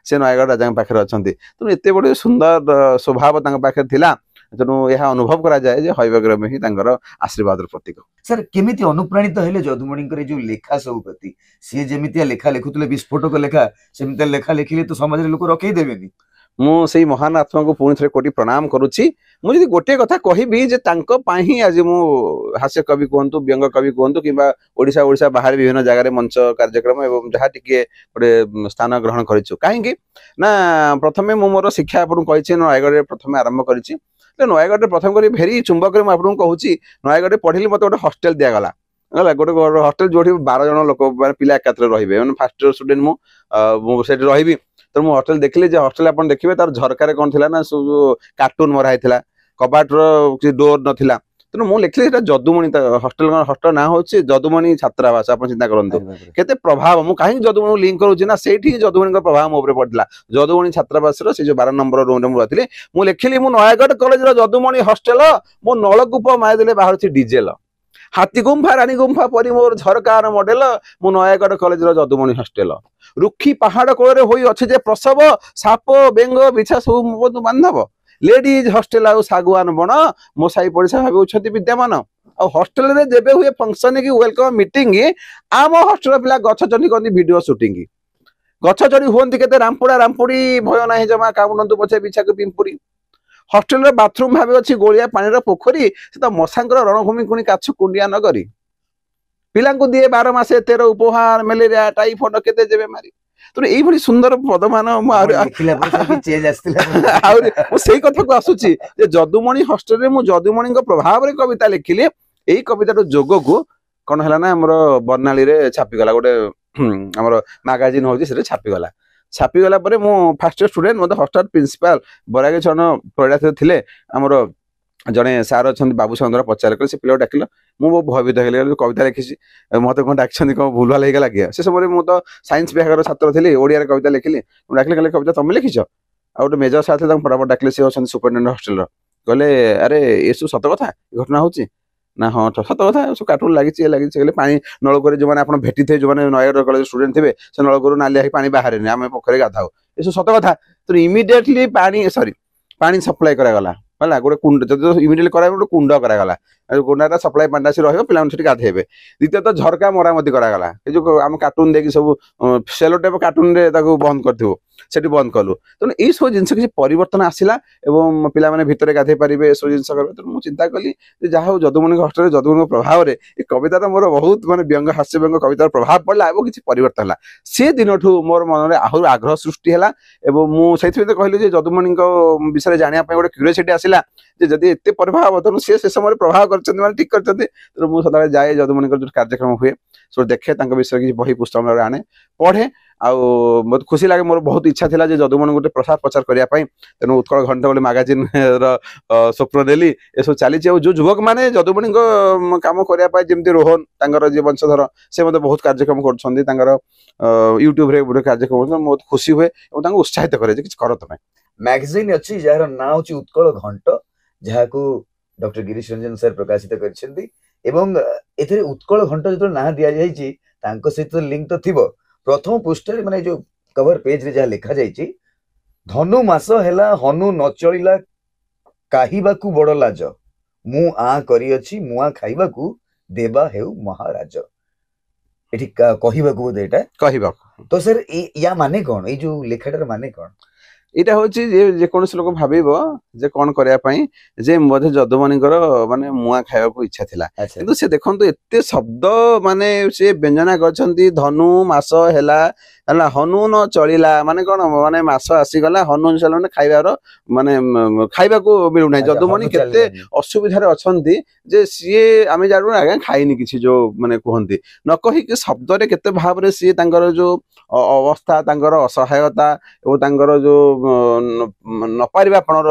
ସେ ନୟାଗଡ଼ ରାଜାଙ୍କ ପାଖରେ ଅଛନ୍ତି। ତେଣୁ ଏତେ ବଡ ସୁନ୍ଦର ସ୍ୱଭାବ ତାଙ୍କ ପାଖରେ ଥିଲା। ତେଣୁ ଏହା ଅନୁଭବ କରାଯାଏ ଯେ ହୟଗ୍ରୀବ ହିଁ ତାଙ୍କର ଆଶୀର୍ବାଦର ପ୍ରତୀକ। ସାର୍, କେମିତି ଅନୁପ୍ରାଣିତ ହେଲେ ଯଦୁମଣିଙ୍କର ଯୋଉ ଲେଖା ସବୁ ପ୍ରତି? ସିଏ ଯେମିତିଆ ଲେଖା ଲେଖୁଥିଲେ, ବିସ୍ଫୋଟକ ଲେଖା, ସେମିତିଆ ଲେଖା ଲେଖିଲେ ତ ସମାଜରେ ଲୋକ ରଖେଇ ଦେବେନି। ମୁଁ ସେଇ ମହାନ ଆତ୍ମାକୁ ପୁଣି ଥରେ କୋଟି ପ୍ରଣାମ କରୁଛି। ମୁଁ ଯଦି ଗୋଟିଏ କଥା କହିବି ଯେ ତାଙ୍କ ପାଇଁ ହିଁ ଆଜି ମୁଁ ହାସ୍ୟ କବି କୁହନ୍ତୁ, ବ୍ୟଙ୍ଗ କବି କୁହନ୍ତୁ, କିମ୍ବା ଓଡ଼ିଶା ବାହାରେ ବିଭିନ୍ନ ଜାଗାରେ ମଞ୍ଚ କାର୍ଯ୍ୟକ୍ରମ ଏବଂ ଯାହା ଟିକେ ଗୋଟେ ସ୍ଥାନ ଗ୍ରହଣ କରିଛୁ। କାହିଁକି ନା ପ୍ରଥମେ ମୁଁ ମୋର ଶିକ୍ଷା ଆପଣଙ୍କୁ କହିଛି ନୟାଗଡ଼ରେ ପ୍ରଥମେ ଆରମ୍ଭ କରିଛି। ନୟାଗଡ଼ରେ ପ୍ରଥମ କରି ଭେରି ଚୁମ୍ବକରେ ମୁଁ ଆପଣଙ୍କୁ କହୁଛି, ନୟାଗଡ଼ରେ ପଢିଲି, ମତେ ଗୋଟେ ହଷ୍ଟେଲ ଦିଆଗଲା ହେଲା, ଗୋଟେ ହଷ୍ଟେଲ ଯୋଉଠି 12 ଜଣ ଲୋକ ମାନେ ପିଲା ଏକାଥରେ ରହିବେ, ମାନେ ଫାର୍ଷ୍ଟ ଇୟର ଷ୍ଟୁଡେଣ୍ଟ ମୁଁ ସେଠି ରହିବି। ତ ମୁଁ ହଷ୍ଟେଲ ଦେଖିଲି ଯେ ହଷ୍ଟେଲ ଆପଣ ଦେଖିବେ ତାର ଝରକାରେ କଣ ଥିଲା ନା ସବୁ କାର୍ଟୁନ ମରା ହେଇଥିଲା, କବାଟର କିଛି ଡୋର ନଥିଲା। ତେଣୁ ମୁଁ ଲେଖିଲି ସେଟା ଯଦୁମଣି, ହଷ୍ଟେଲ ନାଁ ହଉଛି ଯଦୁମଣି ଛାତ୍ରାବାସ। ଆପଣ ଚିନ୍ତା କରନ୍ତୁ କେତେ ପ୍ରଭାବ। ମୁଁ କାହିଁକି ଯଦୁମଣି ଲିଙ୍କ କରୁଛି ନା ସେଇଠି ଯଦୁମଣିଙ୍କ ପ୍ରଭାବ ମୋ ଉପରେ ପଡିଥିଲା। ଯଦୁମଣି ଛାତ୍ରାବାସର ସେ ଯୋଉ 12 ନମ୍ବର ରୁମରେ ମୁଁ ରହିଥିଲି, ମୁଁ ଲେଖିଲି ମୁଁ ନୟାଗଡ଼ କଲେଜର ଯଦୁମଣି ହଷ୍ଟେଲ, ମୋ ନଳକୂପ ମାରିଦେଲେ ବାହାରୁଛି ଡିଜେଲ, ହାତୀ ଗୁମ୍ଫା ରାଣୀ ଗୁମ୍ଫା ପରି ମୋର ଝରକାର ମଡେଲ, ମୁଁ ନୟାଗଡ଼ କଲେଜର ଯଦୁମଣି ହଷ୍ଟେଲ। ରୁଖି ପାହାଡ କୋଳରେ ହୋଇ ଅଛି ଯେ ପ୍ରସବ, ସାପ ବେଙ୍ଗ ବିଛା ସବୁ ମୋ ବାନ୍ଧବ, ଲେଡିଜ ହଷ୍ଟେଲ ଆଉ ଶାଗୁଆନ ବଣ, ମୋ ସାହି ପଡିଶା ଭାବୁଛନ୍ତି ବିଦ୍ୟମାନ। ଆଉ ହଷ୍ଟେଲରେ ଯେବେ ହୁଏ ଫଙ୍କସନ କି ୱେଲକମ ମିଟିଂ, ଆମ ହଷ୍ଟେଲ ପିଲା ଗଛ ଚଢି କରନ୍ତି ଭିଡିଓ ସୁଟିଂ। ଗଛ ଚଢି ହୁଅନ୍ତି କେତେ ରାମ୍ପୁଡି, ଭୟ ନାହିଁ ଜମା କାମୁଡନ୍ତୁ ପଛେ ବିଛାକୁ ପିମ୍ପୁଡି। ହଷ୍ଟେଲର ବାଥରୁମ ଭାବେ ଅଛି ଗୋଳିଆ ପାଣିର ପୋଖରୀ, ସେ ତ ମଶାଙ୍କର ରଣଭୂମି କୁଣି କାଛୁ କୁଣ୍ଡିଆ ନଗରୀ। ପିଲାଙ୍କୁ ଦିଏ 12 ମାସେ 13 ଉପହାର, ମ୍ୟାଲେରିଆ ଟାଇଫଏଡ କେତେ ଯେବେ ମାରି। ତେଣୁ ଏଇଭଳି ସୁନ୍ଦର ପଦମାନ ମୁଁ ଆହୁରି ମୁଁ ସେଇ କଥାକୁ ଆସୁଛି ଯେ ଯଦୁମଣି ହଷ୍ଟେଲରେ ମୁଁ ଯଦୁମଣିଙ୍କ ପ୍ରଭାବରେ କବିତା ଲେଖିଲି। ଏଇ କବିତାର ଯୋଗକୁ କଣ ହେଲା ନା ଆମର ବର୍ଣ୍ଣାଳୀରେ ଛାପିଗଲା, ଗୋଟେ ଆମର ମାଗାଜିନ ହଉଛି ସେଟା ଛାପିଗଲା। ଛାପିଗଲା ପରେ ମୁଁ ଫାର୍ଷ୍ଟ ଇୟର ଷ୍ଟୁଡେଣ୍ଟ, ମତେ ହଷ୍ଟେଲ ପ୍ରିନ୍ସିପାଲ ବରାଗୀ ଚରଣ ପରିଡ଼ା ଥିଲେ, ଆମର ଜଣେ ସାର୍ ଅଛନ୍ତି ବାବୁ ଚନ୍ଦ୍ର, ପଚାର କଲେ ସେ ପିଲାକୁ ଡାକିଲ। ମୁଁ ବହୁତ ଭୟଭୀତ ହେଇଗଲି, କବିତା ଲେଖିଛି ମତେ କଣ ଡାକିଛନ୍ତି, କଣ ଭୁଲ ଭାଲ ହେଇଗଲା କି? ସେ ସମୟରେ ମୁଁ ତ ସାଇନ୍ସ ବିଭାଗର ଛାତ୍ର ଥିଲି, ଓଡିଆରେ କବିତା ଲେଖିଲି। ମୁଁ ଡାକିଲି, କହିଲେ କବିତା ତମେ ଲେଖିଛ? ଆଉ ଗୋଟେ ମେଜର ସାର୍ ଥିଲେ, ତାଙ୍କୁ ଫଟାଫଟ ଡାକିଲେ, ସେ ଅଛନ୍ତି ସୁପରିଟେଣ୍ଡେଣ୍ଟ ହଷ୍ଟେଲର। କହିଲେ ଆରେ ଏସବୁ ସତ କଥା, ଘଟଣା ହଉଛି ନା? ହଁ ସତ କଥା, ସବୁ କାର୍ଟୁନ ଲାଗିଛି ଲାଗିଛି। କହିଲେ ପାଣି ନଳକୂଅରେ ଯୋଉମାନେ ଆପଣ ଭେଟିଥିବେ, ଯୋଉମାନେ ନୟାଗଡ଼ କଲେଜ ଷ୍ଟୁଡେଣ୍ଟ ଥିବେ, ସେ ନଳକୂଅରୁ ନାଲି ହେଇ ପାଣି ବାହାରେନି, ଆମେ ପୋଖରୀରେ ଗାଧାଉ, ଏସବୁ ସତ କଥା। ତ ଇମିଡିଏଟଲି ପାଣି ସପ୍ଲାଏ କରାଗଲା ହେଲା, ଗୋଟେ କୁଣ୍ଡ, ଯଦି ଇମିଡିଏଟଲି କରାଗଲା ଗୋଟେ କୁଣ୍ଡ କରାଗଲା, କୁଣ୍ଡଟା ସପ୍ଲାଏ ପାଣିଟା ଆସି ରହିବ, ପିଲାମାନେ ସେଠି ଗାଧେଇବେ। ଦ୍ୱିତୀୟତଃ ଝରକା ମରାମତି କରାଗଲା, ଏ ଯୋଉ ଆମ କାର୍ଟୁନ ଦେଇକି ସବୁ ସେଲୋ ଟେପ କାର୍ଟୁନରେ ତାକୁ ବନ୍ଦ କରିଥିବୁ, ସେଠି ବନ୍ଦ କଲୁ। ତେଣୁ ଏଇ ସବୁ ଜିନିଷ କିଛି ପରିବର୍ତ୍ତନ ଆସିଲା ଏବଂ ପିଲାମାନେ ଭିତରେ ଗାଧେଇ ପାରିବେ, ଏସବୁ ଜିନିଷ କରିବେ। ତେଣୁ ମୁଁ ଚିନ୍ତା କଲି ଯେ ଯାହା ହଉ ଯଦୁମଣିଙ୍କ ହଷ୍ଟେଲରେ ଯଦୁମଣିଙ୍କ ପ୍ରଭାବରେ ଏ କବିତାଟା ମୋର ବହୁତ ମାନେ ବ୍ୟଙ୍ଗ ହାସ୍ୟ ବ୍ୟଙ୍ଗ କବିତାର ପ୍ରଭାବ ପଡିଲା ଏବଂ କିଛି ପରିବର୍ତ୍ତନ ହେଲା। ସେ ଦିନଠୁ ମୋର ମନରେ ଆହୁରି ଆଗ୍ରହ ସୃଷ୍ଟି ହେଲା ଏବଂ ମୁଁ ସେଇଥିପାଇଁ ତ କହିଲି ଯେ ଯଦୁମଣିଙ୍କ ବିଷୟରେ ଜାଣିବା ପାଇଁ ଗୋଟେ କ୍ୟୁରିଓସିଟି ଆସିଲା ଯେ ଯଦି ଏତେ ପ୍ରଭାବ, ତେଣୁ ସେ ସମୟରେ ପ୍ରଭାବ କରିଛନ୍ତି ମାନେ ଠିକ କରିଛନ୍ତି। ତେଣୁ ମୁଁ ସଦାବେଳେ ଯାଏ ଯଦୁମଣିଙ୍କର ଯୋଉ କାର୍ଯ୍ୟକ୍ରମ ହୁଏ ସବୁ ଦେଖେ, ତାଙ୍କ ବିଷୟରେ କିଛି ବହି ପୁସ୍ତକ ଆଣେ, ପଢେ। ଆଉ ମତେ ଖୁସି ଲାଗେ, ମୋର ବହୁତ ଇଚ୍ଛା ଥିଲା ଯେ ଯଦୁମଣି ଗୋଟେ ପ୍ରସାର ପ୍ରଚାର କରିବା ପାଇଁ। ତେଣୁ ଉତ୍କଳ ଘଣ୍ଟ ବୋଲି ମାଗାଜିନ ର ସ୍ୱପ୍ନ ନେଲି, ଏସବୁ ଚାଲିଛି। ଆଉ ଯୋଉ ଯୁବକ ମାନେ ଯଦୁମଣିଙ୍କ କାମ କରିବା ପାଇଁ, ଯେମିତି ରୋହନ ତାଙ୍କର ଯିଏ ବଂଶଧର, ସେ ମତେ ବହୁତ କାର୍ଯ୍ୟକ୍ରମ କରୁଛନ୍ତି, ତାଙ୍କର ୟୁଟ୍ୟୁବରେ ଗୋଟେ କାର୍ଯ୍ୟକ୍ରମ କରୁଛନ୍ତି, ବହୁତ ଖୁସି ହୁଏ ଏବଂ ତାଙ୍କୁ ଉତ୍ସାହିତ କରେ ଯେ କିଛି କର ତମେ। ମ୍ୟାଗାଜିନ୍ ଅଛି ଯାହାର ନାଁ ହଉଛି ଉତ୍କଳ ଘଣ୍ଟ, ଯାହାକୁ ଡକ୍ଟର ଗିରୀଶ ରଞ୍ଜନ ସାର୍ ପ୍ରକାଶିତ କରିଛନ୍ତି। ଏବଂ ଏଥିରେ ଉତ୍କଳ ଘଣ୍ଟ ଯେତେବେଳେ ନାଁ ଦିଆଯାଇଛି, ତାଙ୍କ ସହିତ ଲିଙ୍କ ତ ଥିବ। ପ୍ରଥମ ପୃଷ୍ଠାରେ ମାନେ ଯୋଉ କଭର ପେଜରେ ଯାହା ଲେଖା ଯାଇଛି, ଧନୁ ମାସ ହେଲା ହନୁ ନ ଚଳିଲା କାହିବାକୁ ବଡ ଲାଜ, ମୁଁ କରିଅଛି ମୁଆଁ ଖାଇବାକୁ ଦେବା ହେଉ ମହାରାଜ। ଏଠି କହିବାକୁ ବୋଧେ ଏଇଟା କହିବାକୁ। ତ ସାର୍ ୟା ମାନେ କଣ, ଏଇ ଯୋଉ ଲେଖାଟାର ମାନେ କଣ? ଏଇଟା ହଉଛି ଯେକୌଣସି ଲୋକ ଭାବିବ ଯେ କଣ କରିବା ପାଇଁ, ଯେ ବୋଧେ ଯଦୁମଣିଙ୍କର ମାନେ ମୁଆଁ ଖାଇବାକୁ ଇଚ୍ଛା ଥିଲା। କିନ୍ତୁ ସେ ଦେଖନ୍ତୁ ଏତେ ଶବ୍ଦ ମାନେ ସେ ବ୍ୟଞ୍ଜନା କରିଛନ୍ତି, ଧନୁ ମାସ ହେଲା ହନୁ ନ ଚଳିଲା ମାନେ କଣ, ମାନେ ମାସ ଆସିଗଲା, ହନୁ ଚାଲିଲା ମାନେ ଖାଇବାର ମାନେ ଖାଇବାକୁ ମିଳୁନାହିଁ। ଯଦୁମଣି କେତେ ଅସୁବିଧାରେ ଅଛନ୍ତି ଯେ ସିଏ ଆମେ ଜାଣୁ ଆଜ୍ଞା ଖାଇନି କିଛି, ଯୋଉ ମାନେ କୁହନ୍ତି ନ କହିକି ଶବ୍ଦରେ କେତେ ଭାବରେ ସିଏ ତାଙ୍କର ଯୋଉ ଅବସ୍ଥା, ତାଙ୍କର ଅସହାୟତା ଏବଂ ତାଙ୍କର ଯୋଉ ନପାରିବାପଣର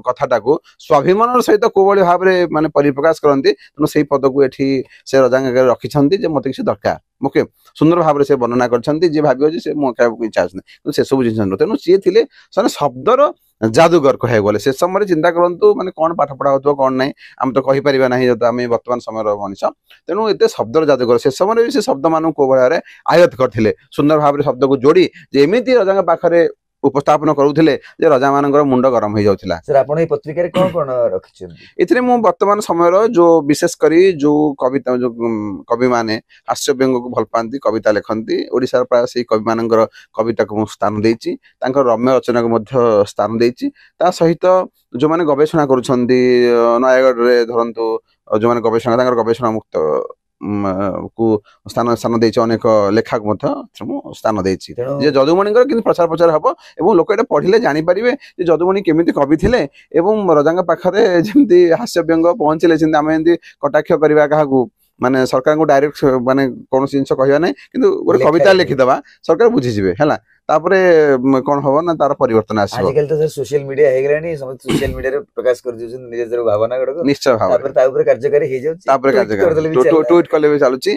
କଥାଟାକୁ ସ୍ୱାଭିମାନର ସହିତ କୋଉଭଳି ଭାବରେ ମାନେ ପରିପ୍ରକାଶ କରନ୍ତି। ତେଣୁ ସେଇ ପଦକୁ ଏଠି ସେ ରଜାଙ୍ଗରେ ରଖିଛନ୍ତି ଯେ ମତେ କିଛି ଦରକାର। ଓକେ, ସୁନ୍ଦର ଭାବରେ ସେ ବର୍ଣ୍ଣନା କରିଛନ୍ତି। ଯିଏ ଭାବିବ ଯେ ସେ ମୁଁ ଖାଇବାକୁ ଇଚ୍ଛା ଆସୁନି, କିନ୍ତୁ ସେସବୁ ଜିନିଷ ନୁହେଁ। ତେଣୁ ସିଏ ଥିଲେ ସେମାନେ ଶବ୍ଦର ଯାଦୁଗର କହିବାକୁ ଗଲେ। ସେ ସମୟରେ ଚିନ୍ତା କରନ୍ତୁ ମାନେ କଣ ପାଠ ପଢା ହଉଥିବ କଣ ନାହିଁ, ଆମେ ତ କହିପାରିବା ନାହିଁ ଯେହେତୁ ଆମେ ବର୍ତ୍ତମାନ ସମୟର ମଣିଷ। ତେଣୁ ଏତେ ଶବ୍ଦର ଯାଦୁଗର, ସେ ସମୟରେ ବି ସେ ଶବ୍ଦ ମାନଙ୍କୁ କୋଉ ଭାବରେ ଆୟତ୍ତ କରିଥିଲେ, ସୁନ୍ଦର ଭାବରେ ଶବ୍ଦକୁ ଯୋଡି ଯେ ଏମିତି ରଜାଙ୍କ ପାଖରେ ଉପସ୍ଥାପନ କରୁଥିଲେ ଯେ ରଜା ମାନଙ୍କର ମୁଣ୍ଡ ଗରମ ହେଇଯାଉଥିଲା। ସାର୍ ଆପଣ ଏଇ ପତ୍ରିକାରେ କଣ କଣ ରଖିଛନ୍ତି? ଏଥିରେ ମୁଁ ବର୍ତ୍ତମାନ ସମୟର ଯୋଉ ବିଶେଷ କରି ଯୋଉ କବିତା ଯୋଉ କବି ମାନେ ହାସ୍ୟବ୍ୟଙ୍ଗକୁ ଭଲ ପାଆନ୍ତି, କବିତା ଲେଖନ୍ତି, ଓଡିଶାର ପ୍ରାୟ ସେଇ କବି ମାନଙ୍କର କବିତାକୁ ମୁଁ ସ୍ଥାନ ଦେଇଛି, ତାଙ୍କର ରମ୍ୟ ରଚନାକୁ ମଧ୍ୟ ସ୍ଥାନ ଦେଇଛି। ତା ସହିତ ଯୋଉମାନେ ଗବେଷଣା କରୁଛନ୍ତି ନୟାଗଡ଼ରେ ଧରନ୍ତୁ, ଯୋଉମାନେ ଗବେଷଣା ତାଙ୍କର ଗବେଷଣା ମୁକ୍ତ କୁ ସ୍ଥାନ ଦେଇଛି, ଅନେକ ଲେଖାକୁ ମଧ୍ୟ ମୁଁ ସ୍ଥାନ ଦେଇଛି ଯେ ଯଦୁମଣିଙ୍କର କିନ୍ତୁ ପ୍ରଚାର ପ୍ରଚାର ହବ ଏବଂ ଲୋକ ଏଇଟା ପଢିଲେ ଜାଣିପାରିବେ ଯେ ଯଦୁମଣି କେମିତି କବି ଥିଲେ ଏବଂ ରଜାଙ୍କ ପାଖରେ ଯେମିତି ହାସ୍ୟବ୍ୟଙ୍ଗ ପହଞ୍ଚିଲେ ସେମିତି ଆମେ ଏମିତି କଟାକ୍ଷ କରିବା କାହାକୁ, ମାନେ ସରକାରଙ୍କୁ ଡାଇରେକ୍ଟ ମାନେ କୌଣସି ଜିନିଷ କହିବା ନାହିଁ, କିନ୍ତୁ ଗୋଟେ କବିତା ଲେଖିଦବା ସରକାର ବୁଝିଯିବେ ହେଲା, ତାପରେ କଣ ହବ ନା ତାର ପରିବର୍ତ୍ତନ ଆସିବ। ଆଜିକାଲି ତ ସାର୍ ସୋସିଆଲ ମିଡିଆ ହେଇଗଲାଣି, ସମସ୍ତେ ସୋସିଆଲ ମିଡିଆରେ ପ୍ରକାଶ କରିଦେଉଛନ୍ତି ନିଜର ଭାବନା ଗୁଡାକ, ନିଶ୍ଚୟ ଭାବରେ ତା ଉପରେ କାର୍ଯ୍ୟକାରୀ ହେଇଯାଉଛି, ତାପରେ ଟ୍ୱିଟ୍ କଲେ ବି ଚାଲୁଛି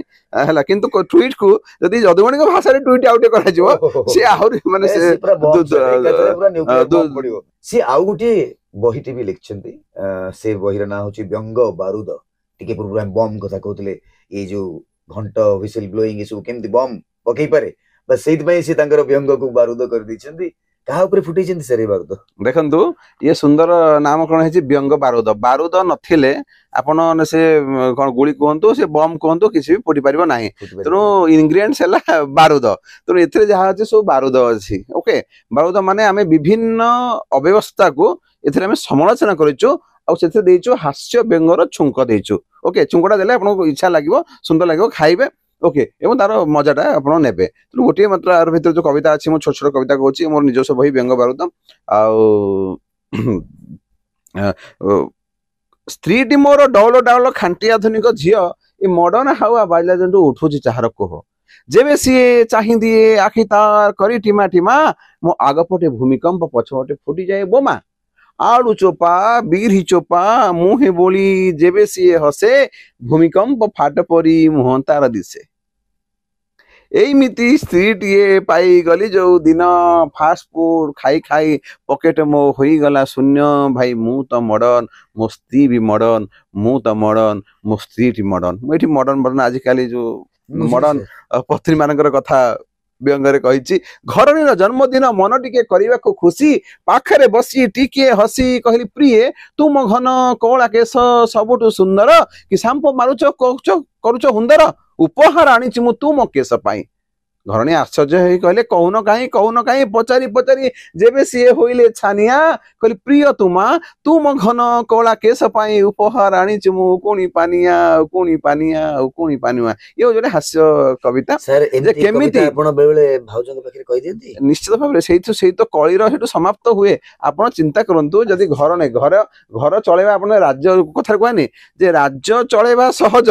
ହେଲା, କିନ୍ତୁ ଟ୍ୱିଟ୍ କୁ ଯଦି ଯଦୁମଣିଙ୍କ ଭାଷାରେ ଟ୍ୱିଟ୍ ଆଉ ଟିକେ କରାଯିବ ସେ ଆହୁରି ମାନେ ସେ ଆଉ ଗୋଟିଏ ବହିଟି ବି ଲେଖିଛନ୍ତି, ସେ ବହିର ନାଁ ହଉଛି ବ୍ୟଙ୍ଗ ବାରୁଦ। ଟିକେ ପୂର୍ବରୁ ଆମେ ବମ୍ କଥା କହୁଥିଲେ, ଏଇ ଯୋଉ ଘଣ୍ଟ ହୁଇସିଲ ବ୍ଲୋଇଂ ଏସବୁ କେମିତି ବମ୍ ପକେଇ ପାରେ, ବା ସେଇଥିପାଇଁ ସେ ତାଙ୍କର ବ୍ୟଙ୍ଗକୁ ବାରୁଦ କରିଦେଇଛନ୍ତି। କାହା ଉପରେ ଫୁଟେଇଛନ୍ତି ସାର୍ ଏ ବାରୁଦ? ଦେଖନ୍ତୁ ଇଏ ସୁନ୍ଦର ନାମକରଣ ହେଇଛି ବ୍ୟଙ୍ଗ ବାରୁଦ। ବାରୁଦ ନଥିଲେ ଆପଣ ସେ କଣ ଗୁଳି କୁହନ୍ତୁ, ସେ ବମ୍ କୁହନ୍ତୁ, କିଛି ବି ଫୁଟି ପାରିବ ନାହିଁ। ତେଣୁ ଇନଗ୍ରିଡିଏଣ୍ଟସ ହେଲା ବାରୁଦ, ତେଣୁ ଏଥିରେ ଯାହା ଅଛି ସବୁ ବାରୁଦ ଅଛି। ଓକେ, ବାରୁଦ ମାନେ ଆମେ ବିଭିନ୍ନ ଅବ୍ୟବସ୍ଥାକୁ ଏଥିରେ ଆମେ ସମାଲୋଚନା କରିଛୁ ଆଉ ସେଥିରେ ଦେଇଛୁ ହାସ୍ୟ ବ୍ୟଙ୍ଗର ଛୁଙ୍କ ଦେଇଛୁ। ଓକେ, ଛୁଙ୍କଟା ଦେଲେ ଆପଣଙ୍କୁ ଇଚ୍ଛା ଲାଗିବ, ସୁନ୍ଦର ଲାଗିବ, ଖାଇବେ। ଓକେ, ଏବଂ ତାର ମଜାଟା ଆପଣ ନେବେ। ତେଣୁ ଗୋଟିଏ ମାତ୍ର ଆର ଭିତରେ ଯୋଉ କବିତା ଅଛି, ମୁଁ ଛୋଟ ଛୋଟ କବିତା କହୁଛି, ମୋର ନିଜସ୍ୱ ବହି ବ୍ୟଙ୍ଗ ବାରୁଦ। ଆଉ ସ୍ତ୍ରୀଟି ମୋର ଡଉଲ ଡାଉଲ ଖାଣ୍ଟି ଆଧୁନିକ ଝିଅ, ଏ ମଡର୍ଣ୍ଣ ହାୱା ବାଜିଲା ଯେନ୍ତୁ ଉଠୁଛି ଚାହାର କୋହ, ଯେବେ ସିଏ ଚାହିଁ ଦିଏ ଆଖି ତାର କରି ଟିମା ଟିମା, ମୋ ଆଗପଟେ ଭୂମିକମ୍ପ ପଛପଟେ ଫୁଟିଯାଏ ବୋମା, ଆଳୁ ଚୋପା ବିରି ଚୋପା ମୁହେଁ ବୋଳି ଯେବେ ସିଏ ହସେ, ଭୂମିକମ୍ପ ଫାଟ ପରି ମୁହଁ ତାର ଦିଶେ। ଏଇମିତି ସ୍ତ୍ରୀଟିଏ ପାଇଗଲି ଯୋଉ ଦିନ, ଫାଷ୍ଟ ଫୁଡ ଖାଇ ଖାଇ ପକେଟ ମୋ ହୋଇଗଲା ଶୂନ୍ୟ, ଭାଇ ମୁଁ ତ ମଡର୍ଣ୍ଣ, ମୋ ସ୍ତ୍ରୀ ବି ମଡର୍ଣ୍ଣ, ମୁଁ ତ ମଡର୍ଣ୍ଣ, ମୋ ସ୍ତ୍ରୀଟି ମଡର୍ଣ୍ଣ। ମୁଁ ଏଠି ମଡର୍ଣ୍ଣ ଆଜିକାଲି ଯୋଉ ମଡର୍ଣ୍ଣ ପତ୍ନୀ ମାନଙ୍କର କଥା ବ୍ୟଙ୍ଗରେ କହିଛି। ଘରଣୀର ଜନ୍ମଦିନ ମନ ଟିକେ କରିବାକୁ ଖୁସି, ପାଖରେ ବସି ଟିକେ ହସି କହିଲି ପ୍ରିଏ, ତୁମ ଘନ କଳା କେଶ ସବୁଠୁ ସୁନ୍ଦର, କି ସାମ୍ପୁ ମାରୁଛ କରୁଛ ହୁନ୍ଦର, ଉପହାର ଆଣିଛି ମୁଁ ତୁମ କେଶ ପାଇଁ। ଘରଣୀ ଆଶ୍ଚର୍ଯ୍ୟ ହେଇ କହିଲେ କହୁନ କାହିଁ, ପଚାରି ପଚାରି ଯେବେ ସିଏ ହୋଇଲେ ଛାନିଆ, କହିଲି ପ୍ରିୟ ତୁମା, ତୁମ ଘନ କଳା କେଶ ପାଇଁ ଉପହାର ଆଣିଛି ମୁଁ ଉକୁଣି ପାନିଆ, ଉକୁଣି ପାନିଆ, ଉକୁଣି ପାନିଆ। ଇଏ ଗୋଟେ ହାସ୍ୟ କବିତା। କେମିତି ଆପଣ ବେଳେବେଳେ ଭାଉଜଙ୍କ ପାଖରେ କହିଦିଅନ୍ତି? ନିଶ୍ଚିତ ଭାବରେ ସେଇ ତ କଳିର ସେଠୁ ସମାପ୍ତ ହୁଏ। ଆପଣ ଚିନ୍ତା କରନ୍ତୁ, ଯଦି ଘର ନାହିଁ, ଘର ଚଳେଇବା, ଆପଣ ରାଜ୍ୟ କଥାରେ କୁହନି ଯେ ରାଜ୍ୟ ଚଳେଇବା ସହଜ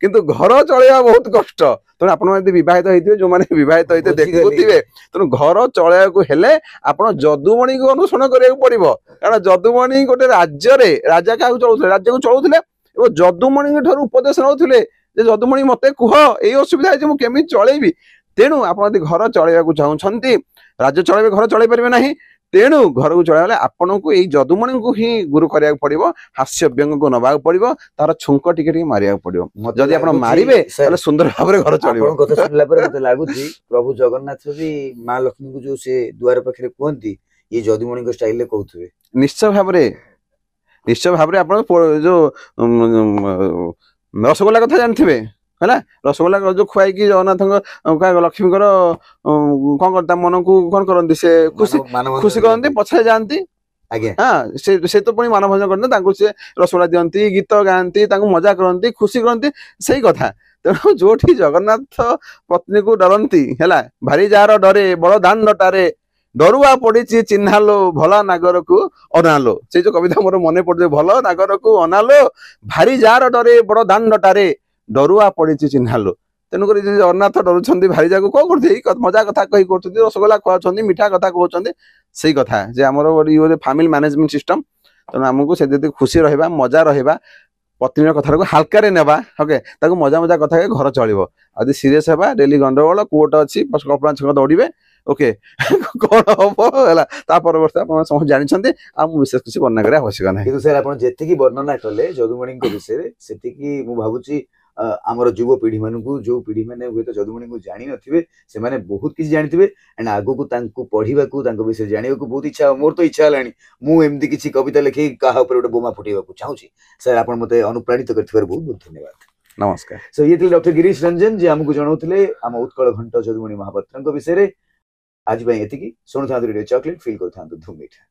କିନ୍ତୁ ଘର ଚଳେଇବା ବହୁତ କଷ୍ଟ। ତେଣୁ ଆପଣ ଯଦି ବିବାହିତ ହେଇଥିବେ, ଯୋଉମାନେ ବିବାହିତ ହେଇଥିବେ ଦେଖୁଥିବେ, ତେଣୁ ଘର ଚଳେଇବାକୁ ହେଲେ ଆପଣ ଯଦୁମଣିକୁ ଅନୁସରଣ କରିବାକୁ ପଡିବ। କାରଣ ଯଦୁମଣି ଗୋଟେ ରାଜ୍ୟରେ ରାଜା କାହାକୁ ଚଳଉଥିଲେ, ରାଜ୍ୟକୁ ଚଳଉଥିଲେ ଏବଂ ଯଦୁମଣିଙ୍କ ଠାରୁ ଉପଦେଶ ନେଉଥିଲେ ଯେ ଯଦୁମଣି ମତେ କୁହ ଏଇ ଅସୁବିଧା ହେଇଛି, ମୁଁ କେମିତି ଚଳେଇବି। ତେଣୁ ଆପଣ ଯଦି ଘର ଚଳେଇବାକୁ ଚାହୁଁଛନ୍ତି, ରାଜ୍ୟ ଚଳେଇବେ, ଘର ଚଳେଇ ପାରିବେ ନାହିଁ। ତେଣୁ ଘରକୁ ଚଳେଇଲେ ଆପଣଙ୍କୁ ଏଇ ଯଦୁମଣିଙ୍କୁ ହିଁ ଗୁରୁ କରିବାକୁ ପଡିବ, ହାସ୍ୟ ବ୍ୟଙ୍ଗକୁ ନବାକୁ ପଡିବ, ତାର ଛୁଙ୍କ ଟିକେ ଟିକେ ମାରିବାକୁ ପଡିବ। ଯଦି ଆପଣ ମାରିବେ ତାହେଲେ ସୁନ୍ଦର ଭାବରେ ଘର ଚଳିବ। କଥା ଶୁଣିଲା ପରେ ମତେ ଲାଗୁଛି ପ୍ରଭୁ ଜଗନ୍ନାଥ ବି ମା ଲକ୍ଷ୍ମୀଙ୍କୁ ଯୋଉ ସେ ଦୁଆର ପାଖରେ କୁହନ୍ତି, ଇଏ ଯଦୁମଣିଙ୍କ ଷ୍ଟାଇଲରେ କହୁଥିବେ। ନିଶ୍ଚୟ ଭାବରେ ଆପଣ ଯୋଉ ରସଗୋଲା କଥା ଜାଣିଥିବେ ହେଲା, ରସଗୋଲା ଯୋଉ ଖୁଆଇକି ଜଗନ୍ନାଥଙ୍କ ଲକ୍ଷ୍ମୀଙ୍କର କଣ ତା ମନକୁ କଣ କରନ୍ତି, ସେ ଖୁସି କରନ୍ତି, ପଛରେ ଯାଆନ୍ତି। ଆଜ୍ଞା, ହଁ, ସେ ତ ପୁଣି ମାନଭଞ୍ଜନ କରନ୍ତି, ତାଙ୍କୁ ସେ ରସଗୋଲା ଦିଅନ୍ତି, ଗୀତ ଗାଆନ୍ତି, ତାଙ୍କୁ ମଜା କରନ୍ତି, ଖୁସି କରନ୍ତି, ସେଇ କଥା। ତେଣୁ ଯୋଉଠି ଜଗନ୍ନାଥ ପତ୍ନୀକୁ ଡରନ୍ତି ହେଲା, ଭାରି ଯାହାର ଡରେ ବଡ ଦାଣ୍ଡଟାରେ, ଡରୁଆ ପଡିଛି ଚିହ୍ନାଲୋ ଭଲା ନାଗରକୁ ଅନାଲୋ। ସେଇ ଯୋଉ କବିତା ମୋର ମନେ ପଡୁଛି, ଭଲ ନାଗରକୁ ଅନାଲୋ, ଭାରି ଯାହାର ଡରେ ବଡ ଦାଣ୍ଡଟାରେ, ଡରୁଆ ପଡିଛି ଚିହ୍ନାଲୋ। ତେଣୁକରି ଜଗନ୍ନାଥ ଡରୁଛନ୍ତି ଭାରି ଯାକୁ କଣ କରୁଛନ୍ତି, ଏଇ ମଜା କଥା କହି କରୁଛନ୍ତି, ରସଗୋଲା ଖୁଆଉଛନ୍ତି, ମିଠା କଥା କହୁଛନ୍ତି। ସେଇ କଥା ଯେ ଆମର ଗୋଟେ ଫ୍ୟାମିଲି ମ୍ୟାନେଜମେଣ୍ଟ ସିଷ୍ଟମ। ତେଣୁ ଆମକୁ ସେ ଯଦି ଖୁସି ରହିବା, ମଜା ରହିବା, ପତ୍ନୀର କଥାକୁ ହାଲକାରେ ନେବା, ଓକେ, ତାକୁ ମଜା କଥା ଘର ଚଳିବ। ଆଉ ଯଦି ସିରିୟସ ହେବା, ଡେଲି ଗଣ୍ଡଗୋଳ, କୋର୍ଟ ଅଛି, କଳ୍ପନା ଛକ ଦୌଡ଼ିବେ, ଓକେ, କଣ ହବ ହେଲା ତା ପରବର୍ତ୍ତୀ ଆପଣ ସମସ୍ତେ ଜାଣିଛନ୍ତି। ଆଉ ମୁଁ ବିଶେଷ କିଛି ବର୍ଣ୍ଣନା କରିବା ଆବଶ୍ୟକ ନାହିଁ। କିନ୍ତୁ ସାର୍ ଆପଣ ଯେତିକି ବର୍ଣ୍ଣନା କଲେ ଯଦୁମଣିଙ୍କ ବିଷୟରେ, ସେତିକି ମୁଁ ଭାବୁଛି ଆମର ଯୁବପିଢି ମାନଙ୍କୁ ଯୋଉ ପିଢି ମାନେ ହୁଏତ ଯଦୁମଣିଙ୍କୁ ଜାଣିନଥିବେ ସେମାନେ ବହୁତ କିଛି ଜାଣିଥିବେ ଆଣ୍ଡ ଆଗକୁ ତାଙ୍କୁ ପଢିବାକୁ ତାଙ୍କ ବିଷୟରେ ଜାଣିବାକୁ ବହୁତ ଇଚ୍ଛା ମୋର ତ ଇଚ୍ଛା ହେଲାଣି ମୁଁ ଏମିତି କିଛି କବିତା ଲେଖି କାହା ଉପରେ ଗୋଟେ ବୋମା ଫୁଟେଇବାକୁ ଚାହୁଁଛି ସାର୍ ଆପଣ ମତେ ଅନୁପ୍ରାଣିତ କରିଥିବାରୁ ବହୁତ ବହୁତ ଧନ୍ୟବାଦ ନମସ୍କାର ସୋ ଇଏ ଥିଲେ ଡକ୍ଟର ଗିରୀଶ ରଞ୍ଜନ ଯିଏ ଆମକୁ ଜଣାଉଥିଲେ ଆମ ଉତ୍କଳ ଘଣ୍ଟ ଯଦୁମଣି ମହାପାତ୍ରଙ୍କ ବିଷୟରେ ଆଜି ପାଇଁ ଏତିକି ଶୁଣୁଥାନ୍ତୁ ରେଡିଓ ଚକଲେଟ ଫିଲ୍ କରୁଥାନ୍ତୁ ଧୁମ୍ ମିଠା